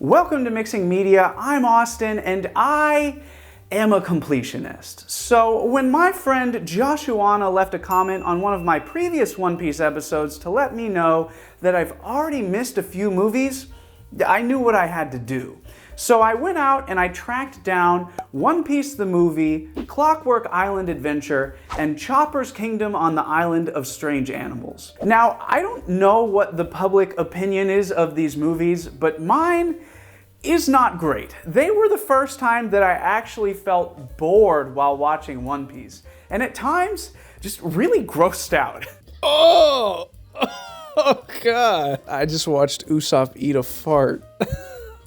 Welcome to Mixing Media. I'm Austin and I am a completionist. So when my friend Joshuana left a comment on one of my previous One Piece episodes to let me know that I've already missed a few movies, I knew what I had to do. So I went out and I tracked down One Piece the movie, Clockwork Island Adventure, and Chopper's Kingdom on the Island of Strange Animals. Now, I don't know what the public opinion is of these movies, but mine is not great. They were the first time that I actually felt bored while watching One Piece, and at times, just really grossed out. Oh God. I just watched Usopp eat a fart.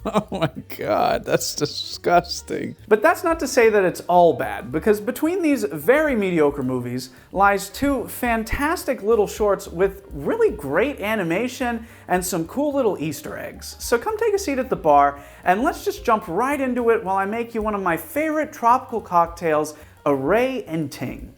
Oh my God, that's disgusting. But that's not to say that it's all bad, because between these very mediocre movies lies two fantastic little shorts with really great animation and some cool little Easter eggs. So come take a seat at the bar and let's just jump right into it while I make you one of my favorite tropical cocktails, a Wray Ting.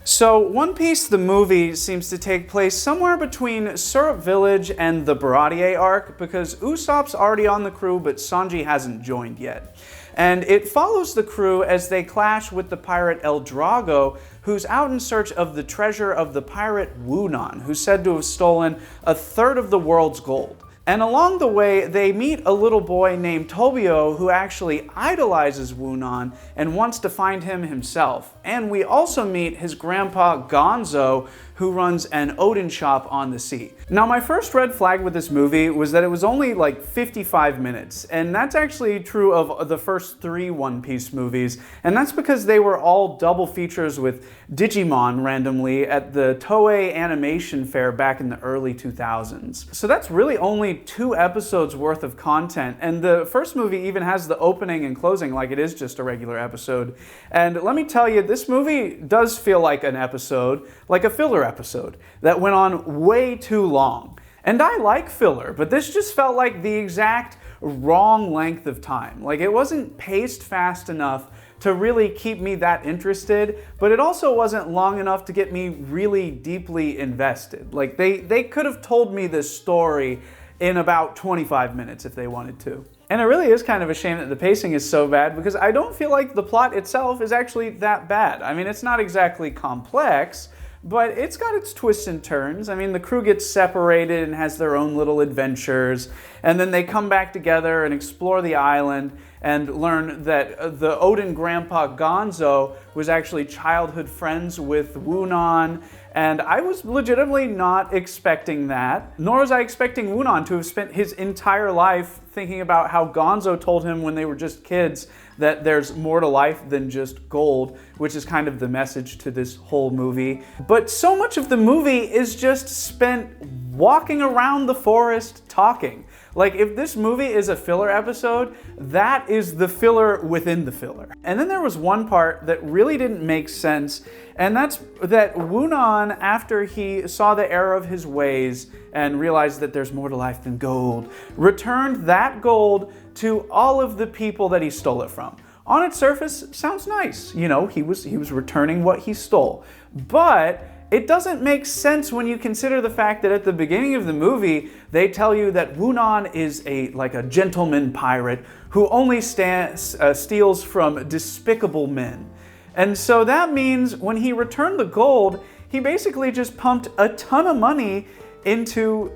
So, One Piece the movie seems to take place somewhere between Syrup Village and the Baratier arc because Usopp's already on the crew but Sanji hasn't joined yet. And it follows the crew as they clash with the pirate El Drago, who's out in search of the treasure of the pirate Wunan, who's said to have stolen a third of the world's gold. And along the way, they meet a little boy named Tobio who actually idolizes Wunan and wants to find him himself. And we also meet his grandpa Gonzo, who runs an Odin shop on the sea. Now, my first red flag with this movie was that it was only like 55 minutes, and that's actually true of the first 3 One Piece movies, and that's because they were all double features with Digimon randomly at the Toei Animation Fair back in the early 2000s. So that's really only 2 episodes worth of content, and the first movie even has the opening and closing like it is just a regular episode. And let me tell you, this movie does feel like an episode, like a filler episode that went on way too long. And I like filler, but this just felt like the exact wrong length of time. Like, it wasn't paced fast enough to really keep me that interested, but it also wasn't long enough to get me really deeply invested. Like, they could have told me this story in about 25 minutes if they wanted to. And it really is kind of a shame that the pacing is so bad because I don't feel like the plot itself is actually that bad. I mean, it's not exactly complex, but it's got its twists and turns. I mean, the crew gets separated and has their own little adventures, and then they come back together and explore the island and learn that the Odin grandpa Gonzo was actually childhood friends with Wunan, and I was legitimately not expecting that, nor was I expecting Wunan to have spent his entire life thinking about how Gonzo told him when they were just kids that there's more to life than just gold, which is kind of the message to this whole movie. But so much of the movie is just spent walking around the forest talking. Like, if this movie is a filler episode, that is the filler within the filler. And then there was one part that really didn't make sense, and that's that Wunan, after he saw the error of his ways and realized that there's more to life than gold, returned that gold to all of the people that he stole it from. On its surface, sounds nice. You know, he was returning what he stole. But it doesn't make sense when you consider the fact that at the beginning of the movie, they tell you that Wunan is like a gentleman pirate who only steals from despicable men. And so that means when he returned the gold, he basically just pumped a ton of money into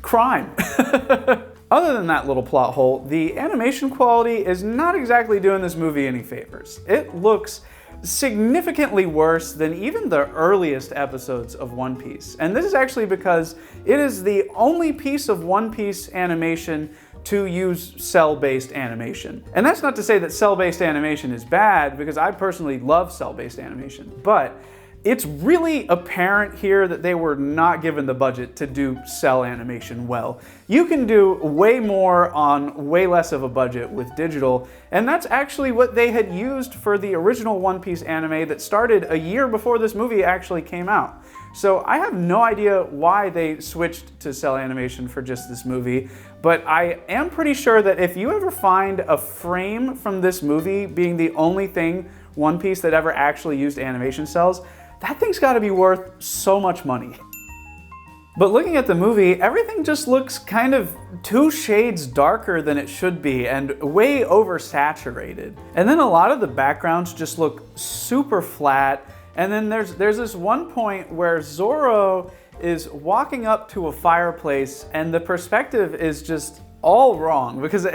crime. Other than that little plot hole, the animation quality is not exactly doing this movie any favors. It looks significantly worse than even the earliest episodes of One Piece. And this is actually because it is the only piece of One Piece animation to use cell-based animation. And that's not to say that cell-based animation is bad, because I personally love cell-based animation, but it's really apparent here that they were not given the budget to do cell animation well. You can do way more on way less of a budget with digital, and that's actually what they had used for the original One Piece anime that started a year before this movie actually came out. So I have no idea why they switched to cell animation for just this movie, but I am pretty sure that if you ever find a frame from this movie being the only thing One Piece that ever actually used animation cells, that thing's gotta be worth so much money. But looking at the movie, everything just looks kind of 2 shades darker than it should be and way oversaturated. And then a lot of the backgrounds just look super flat. And then there's this one point where Zorro is walking up to a fireplace and the perspective is just all wrong, because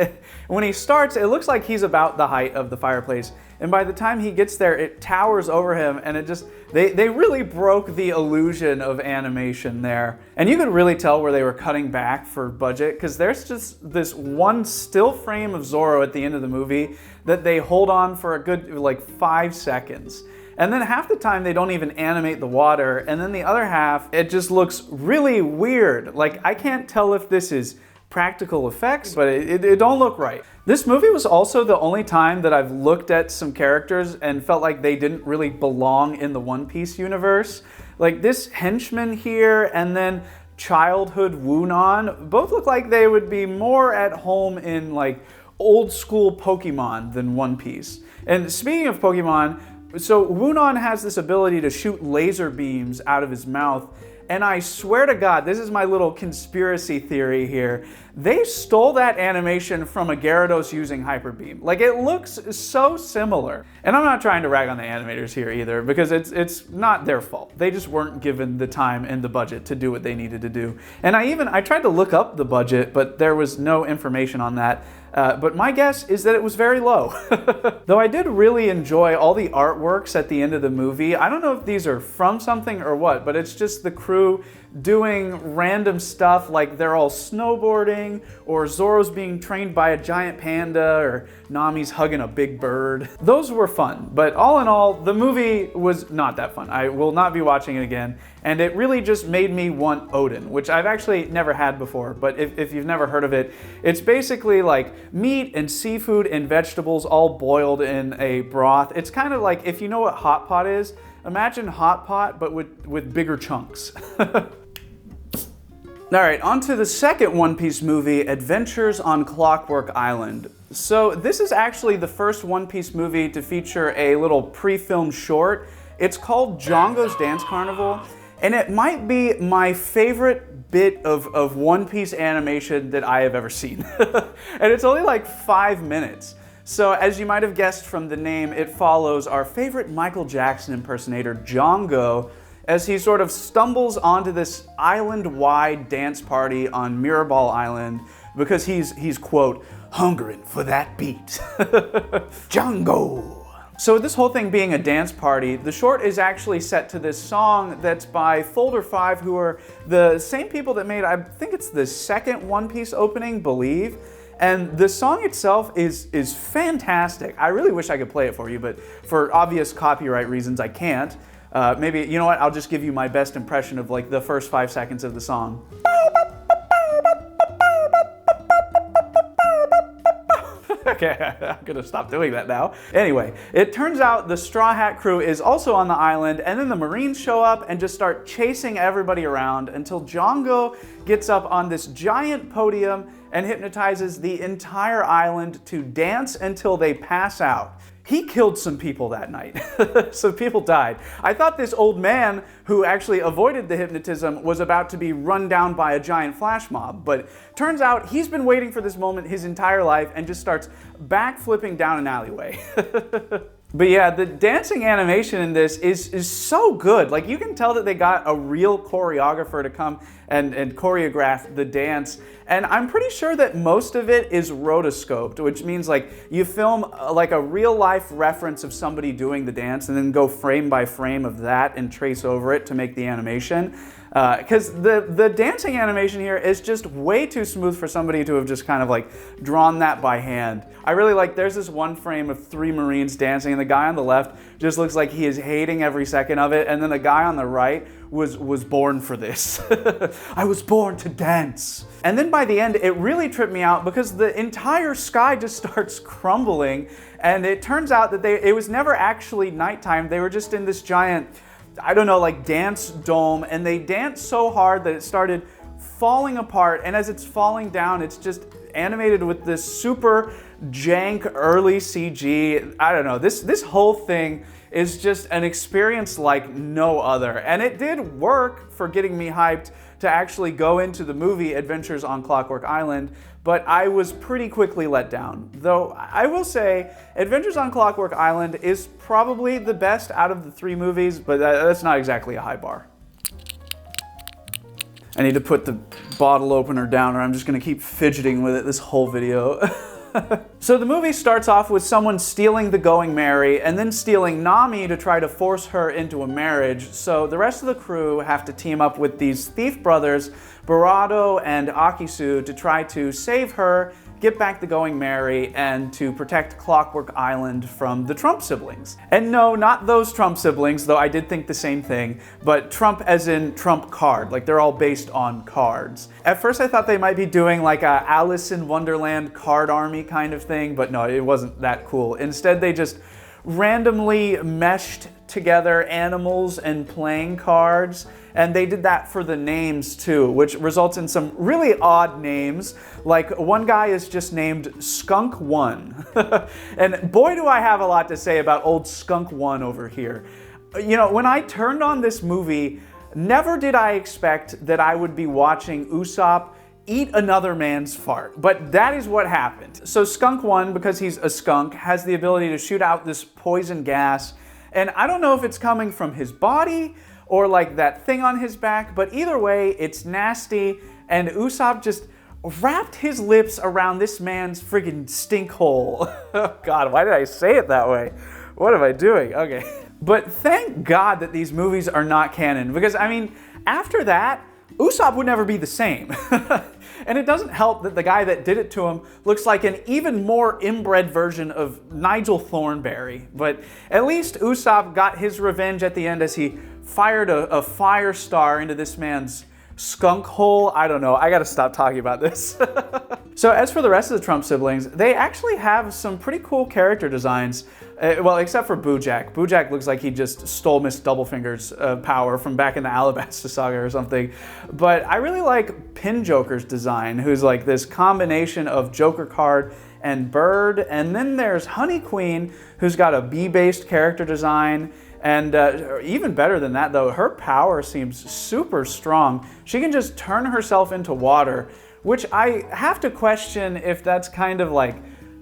when he starts, it looks like he's about the height of the fireplace, and by the time he gets there, it towers over him, and it just, they really broke the illusion of animation there. And you could really tell where they were cutting back for budget, because there's just this one still frame of Zorro at the end of the movie that they hold on for a good, like, 5 seconds. And then half the time they don't even animate the water, and then the other half, it just looks really weird. Like, I can't tell if this is practical effects, but it don't look right. This movie was also the only time that I've looked at some characters and felt like they didn't really belong in the One Piece universe. Like this henchman here and then childhood Woonan both look like they would be more at home in like old school Pokemon than One Piece. And speaking of Pokemon, so Woonan has this ability to shoot laser beams out of his mouth. And I swear to God, this is my little conspiracy theory here. They stole that animation from a Gyarados using Hyper Beam. Like, it looks so similar. And I'm not trying to rag on the animators here either, because it's not their fault. They just weren't given the time and the budget to do what they needed to do. And I tried to look up the budget, but there was no information on that. But my guess is that it was very low. Though I did really enjoy all the artworks at the end of the movie. I don't know if these are from something or what, but it's just the crew doing random stuff like they're all snowboarding, or Zorro's being trained by a giant panda, or Nami's hugging a big bird. Those were fun, but all in all, the movie was not that fun. I will not be watching it again, and it really just made me want Odin, which I've actually never had before, but if you've never heard of it, it's basically like meat and seafood and vegetables all boiled in a broth. It's kind of like, if you know what hot pot is, imagine hot pot, but with bigger chunks. Alright, on to the second One Piece movie, Adventures on Clockwork Island. So this is actually the first One Piece movie to feature a little pre-filmed short. It's called Jango's Dance Carnival, and it might be my favorite bit of One Piece animation that I have ever seen. And it's only like 5 minutes. So as you might have guessed from the name, it follows our favorite Michael Jackson impersonator, Jango, as he sort of stumbles onto this island-wide dance party on Mirabal Island because he's quote, hungering for that beat. Jango! So this whole thing being a dance party, the short is actually set to this song that's by Folder 5, who are the same people that made, I think it's the second One Piece opening, Believe. And the song itself is fantastic. I really wish I could play it for you, but for obvious copyright reasons, I can't. Maybe, you know what, I'll just give you my best impression of like the first 5 seconds of the song. Okay, I'm gonna stop doing that now. Anyway, it turns out the Straw Hat crew is also on the island, and then the Marines show up and just start chasing everybody around until Jango gets up on this giant podium and hypnotizes the entire island to dance until they pass out. He killed some people that night. Some people died. I thought this old man who actually avoided the hypnotism was about to be run down by a giant flash mob, but turns out he's been waiting for this moment his entire life and just starts backflipping down an alleyway. But yeah, the dancing animation in this is so good. Like, you can tell that they got a real choreographer to come and choreograph the dance. And I'm pretty sure that most of it is rotoscoped, which means like you film like a real life reference of somebody doing the dance and then go frame by frame of that and trace over it to make the animation. Because the dancing animation here is just way too smooth for somebody to have just kind of like drawn that by hand. I really like, there's this one frame of 3 Marines dancing and the guy on the left just looks like he is hating every second of it, and then the guy on the right was born for this. I was born to dance. And then by the end, it really tripped me out because the entire sky just starts crumbling, and it turns out that it was never actually nighttime. They were just in this giant, I don't know, like dance dome, and they danced so hard that it started falling apart, and as it's falling down, it's just animated with this super jank early CG. I don't know, this whole thing is just an experience like no other, and it did work for getting me hyped to actually go into the movie Adventures on Clockwork Island, but I was pretty quickly let down. Though I will say, Adventures on Clockwork Island is probably the best out of the 3 movies, but that's not exactly a high bar. I need to put the bottle opener down or I'm just gonna keep fidgeting with it this whole video. So the movie starts off with someone stealing the Going Merry and then stealing Nami to try to force her into a marriage. So the rest of the crew have to team up with these thief brothers, Barado and Akisu, to try to save her, get back the Going Merry, and to protect Clockwork Island from the Trump siblings. And no, not those Trump siblings, though I did think the same thing, but Trump as in Trump card, like they're all based on cards. At first I thought they might be doing like a Alice in Wonderland card army kind of thing, but no, it wasn't that cool. Instead they just randomly meshed together animals and playing cards, and they did that for the names too, which results in some really odd names. Like one guy is just named Skunk One. And boy do I have a lot to say about old Skunk One over here. You know, when I turned on this movie, never did I expect that I would be watching Usopp eat another man's fart, but that is what happened. So Skunk One, because he's a skunk, has the ability to shoot out this poison gas, and I don't know if it's coming from his body or like that thing on his back, but either way, it's nasty, and Usopp just wrapped his lips around this man's friggin' stink hole. Oh God, why did I say it that way? What am I doing? Okay. But thank God that these movies are not canon, because I mean, after that, Usopp would never be the same. And it doesn't help that the guy that did it to him looks like an even more inbred version of Nigel Thornberry. But at least Usopp got his revenge at the end as he fired a fire star into this man's skunk hole. I don't know, I gotta stop talking about this. So as for the rest of the Trump siblings, they actually have some pretty cool character designs. Well, except for Bojack. Bojack looks like he just stole Miss Doublefinger's power from back in the Alabasta saga or something. But I really like Pin Joker's design, who's like this combination of Joker card and bird. And then there's Honey Queen, who's got a bee-based character design. And even better than that though, her power seems super strong. She can just turn herself into water, which I have to question if that's kind of like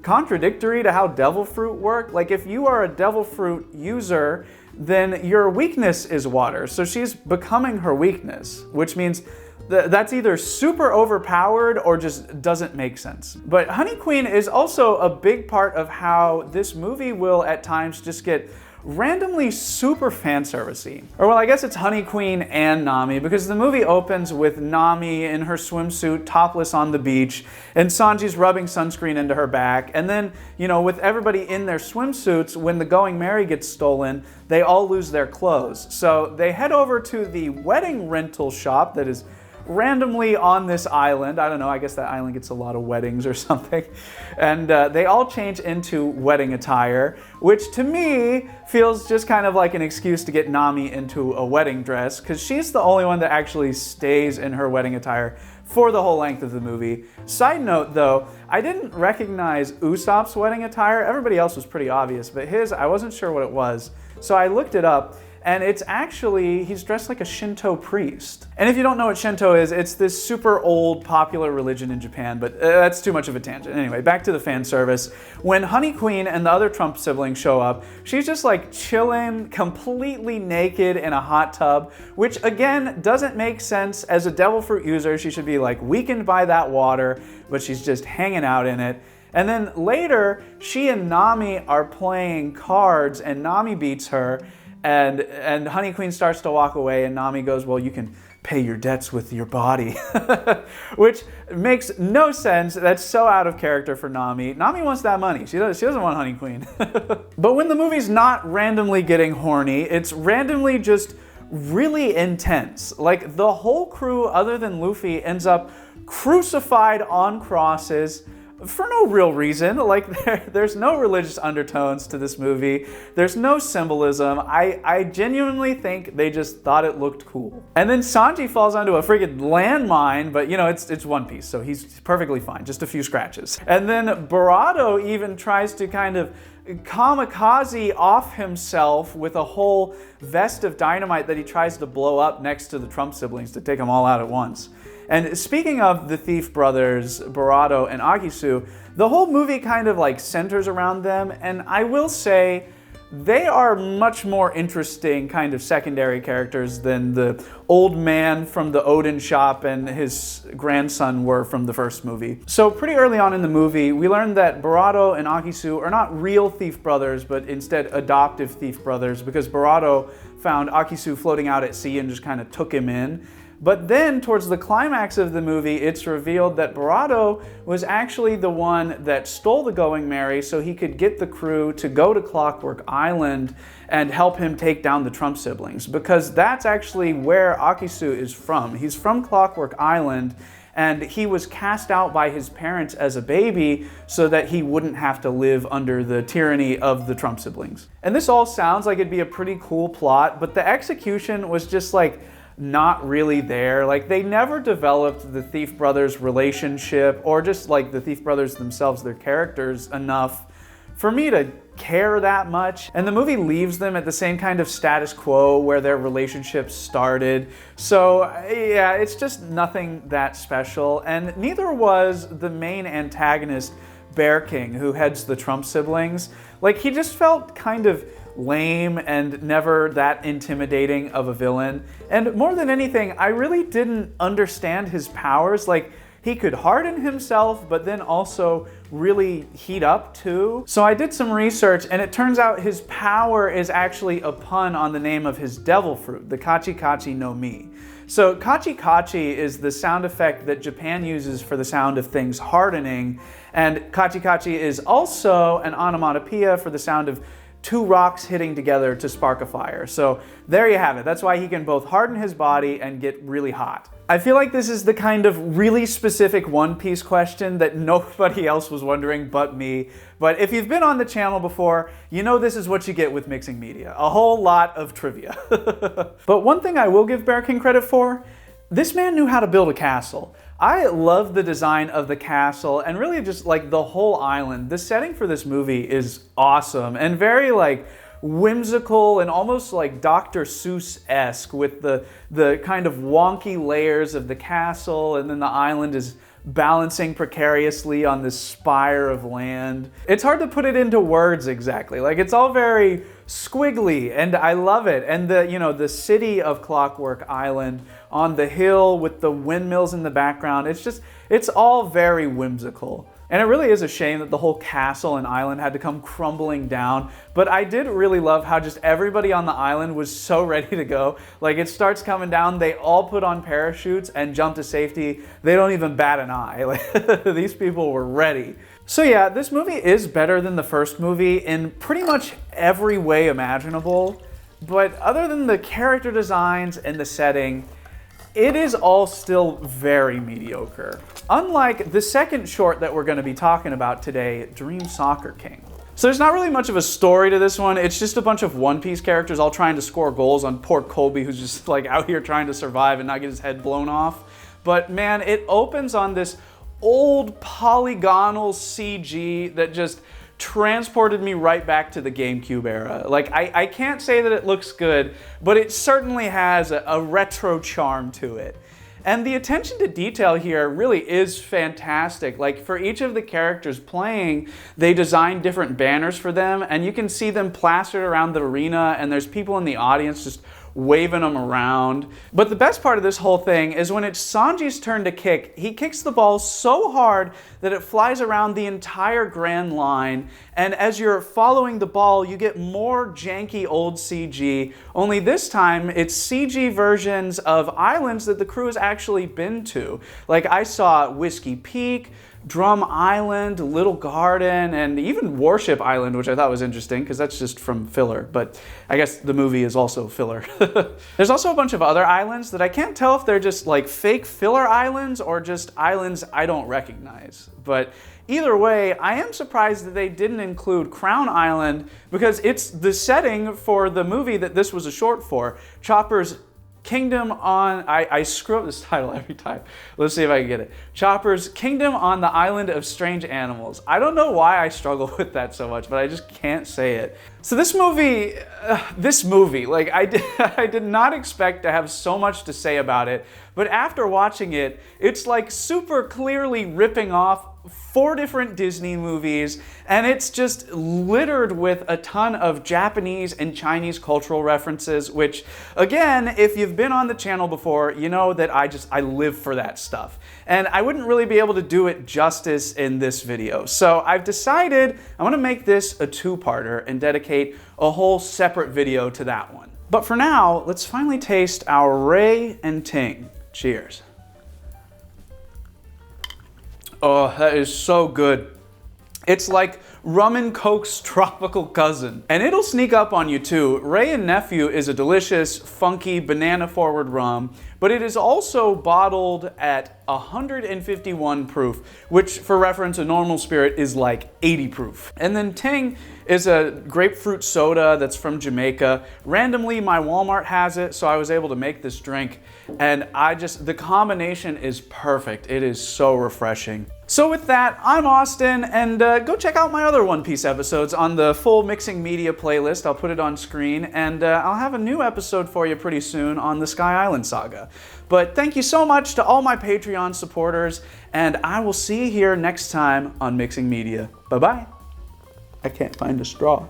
contradictory to how devil fruit work. Like if you are a devil fruit user, then your weakness is water. So she's becoming her weakness, which means that's either super overpowered or just doesn't make sense. But Honey Queen is also a big part of how this movie will at times just get randomly super fan servicey. Or well, I guess it's Honey Queen and Nami, because the movie opens with Nami in her swimsuit, topless on the beach, and Sanji's rubbing sunscreen into her back. And then, you know, with everybody in their swimsuits, when the Going Merry gets stolen, they all lose their clothes. So they head over to the wedding rental shop that is randomly on this island. I don't know, I guess that island gets a lot of weddings or something. And they all change into wedding attire, which to me feels just kind of like an excuse to get Nami into a wedding dress, because she's the only one that actually stays in her wedding attire for the whole length of the movie. Side note though, I didn't recognize Usopp's wedding attire. Everybody else was pretty obvious, but his, I wasn't sure what it was. So I looked it up, and it's actually, he's dressed like a Shinto priest. And if you don't know what Shinto is, it's this super old popular religion in Japan, but that's too much of a tangent. Anyway, back to the fan service. When Honey Queen and the other Trump siblings show up, she's just like chilling, completely naked in a hot tub, which again, doesn't make sense. As a devil fruit user, she should be like weakened by that water, but she's just hanging out in it. And then later, she and Nami are playing cards, and Nami beats her, and Honey Queen starts to walk away, and Nami goes, well, you can pay your debts with your body. Which makes no sense. That's so out of character for Nami. Nami wants that money. She doesn't want Honey Queen. But when the movie's not randomly getting horny, it's randomly just really intense. Like the whole crew, other than Luffy, ends up crucified on crosses, for no real reason. Like, there's no religious undertones to this movie. There's no symbolism. I genuinely think they just thought it looked cool. And then Sanji falls onto a freaking landmine, but you know, it's One Piece, so he's perfectly fine, just a few scratches. And then Barato even tries to kind of kamikaze off himself with a whole vest of dynamite that he tries to blow up next to the Trump siblings to take them all out at once. And speaking of the Thief brothers, Barato and Akisu, the whole movie kind of like centers around them, and I will say they are much more interesting kind of secondary characters than the old man from the Odin shop and his grandson were from the first movie. So pretty early on in the movie, we learned that Barato and Akisu are not real thief brothers, but instead adoptive thief brothers, because Barato found Akisu floating out at sea and just kind of took him in. But then, towards the climax of the movie, it's revealed that Barato was actually the one that stole the Going Merry so he could get the crew to go to Clockwork Island and help him take down the Trump siblings, because that's actually where Akisu is from. He's from Clockwork Island, and he was cast out by his parents as a baby so that he wouldn't have to live under the tyranny of the Trump siblings. And this all sounds like it'd be a pretty cool plot, but the execution was just like not really there. Like, they never developed the Thief Brothers relationship or just like the Thief Brothers themselves, their characters, enough for me to care that much. And the movie leaves them at the same kind of status quo where their relationship started. So yeah, it's just nothing that special. And neither was the main antagonist, Bear King, who heads the Trump siblings. Like, he just felt kind of lame and never that intimidating of a villain. And more than anything, I really didn't understand his powers. Like, he could harden himself, but then also really heat up too. So I did some research, and it turns out his power is actually a pun on the name of his devil fruit, the Kachi Kachi no Mi. So Kachi Kachi is the sound effect that Japan uses for the sound of things hardening, and Kachi Kachi is also an onomatopoeia for the sound of two rocks hitting together to spark a fire. So there you have it. That's why he can both harden his body and get really hot. I feel like this is the kind of really specific One Piece question that nobody else was wondering but me. But if you've been on the channel before, you know this is what you get with mixing media. A whole lot of trivia. But one thing I will give Bear King credit for, this man knew how to build a castle. I love the design of the castle and really just like the whole island. The setting for this movie is awesome and very like whimsical and almost like Dr. Seuss-esque with the kind of wonky layers of the castle, and then the island is balancing precariously on this spire of land. It's hard to put it into words exactly. Like, it's all very squiggly and I love it. And the city of Clockwork Island on the hill with the windmills in the background, it's all very whimsical. And it really is a shame that the whole castle and island had to come crumbling down. But I did really love how just everybody on the island was so ready to go. Like, it starts coming down, they all put on parachutes and jump to safety. They don't even bat an eye. Like, these people were ready. So yeah, this movie is better than the first movie in pretty much every way imaginable. But other than the character designs and the setting, it is all still very mediocre. Unlike the second short that we're going to be talking about today, Dream Soccer King. So there's not really much of a story to this one. It's just a bunch of One Piece characters all trying to score goals on poor Kobe, who's just like out here trying to survive and not get his head blown off. But man, it opens on this old polygonal CG that just transported me right back to the GameCube era. Like, I can't say that it looks good, but it certainly has a retro charm to it. And the attention to detail here really is fantastic. Like, for each of the characters playing, they designed different banners for them, and you can see them plastered around the arena, and there's people in the audience just waving them around. But the best part of this whole thing is when it's Sanji's turn to kick, he kicks the ball so hard that it flies around the entire grand line, and as you're following the ball, you get more janky old CG, only this time it's CG versions of islands that the crew has actually been to. Like, I saw Whiskey Peak, Drum Island, Little Garden, and even Warship Island, which I thought was interesting because that's just from filler, but I guess the movie is also filler. There's also a bunch of other islands that I can't tell if they're just like fake filler islands or just islands I don't recognize. But either way, I am surprised that they didn't include Crown Island because it's the setting for the movie that this was a short for, Chopper's Kingdom on, I screw up this title every time. Let's see if I can get it. Chopper's Kingdom on the Island of Strange Animals. I don't know why I struggle with that so much, but I just can't say it. So this movie, like I did not expect to have so much to say about it, but after watching it, it's like super clearly ripping off 4 different Disney movies, and it's just littered with a ton of Japanese and Chinese cultural references, which, again, if you've been on the channel before, you know that I live for that stuff. And I wouldn't really be able to do it justice in this video. So I've decided I'm gonna make this a 2-parter and dedicate a whole separate video to that one. But for now, let's finally taste our Wray and Ting. Cheers. Oh, that is so good. It's like rum and coke's tropical cousin. And it'll sneak up on you too. Wray and Nephew is a delicious, funky, banana-forward rum, but it is also bottled at 151 proof, which for reference, a normal spirit is like 80 proof. And then Ting is a grapefruit soda that's from Jamaica. Randomly, my Walmart has it, so I was able to make this drink. And the combination is perfect. It is so refreshing. So with that, I'm Austin, and go check out my other One Piece episodes on the full Mixing Media playlist. I'll put it on screen, and I'll have a new episode for you pretty soon on the Sky Island Saga. But thank you so much to all my Patreon supporters, and I will see you here next time on Mixing Media. Bye-bye. I can't find a straw.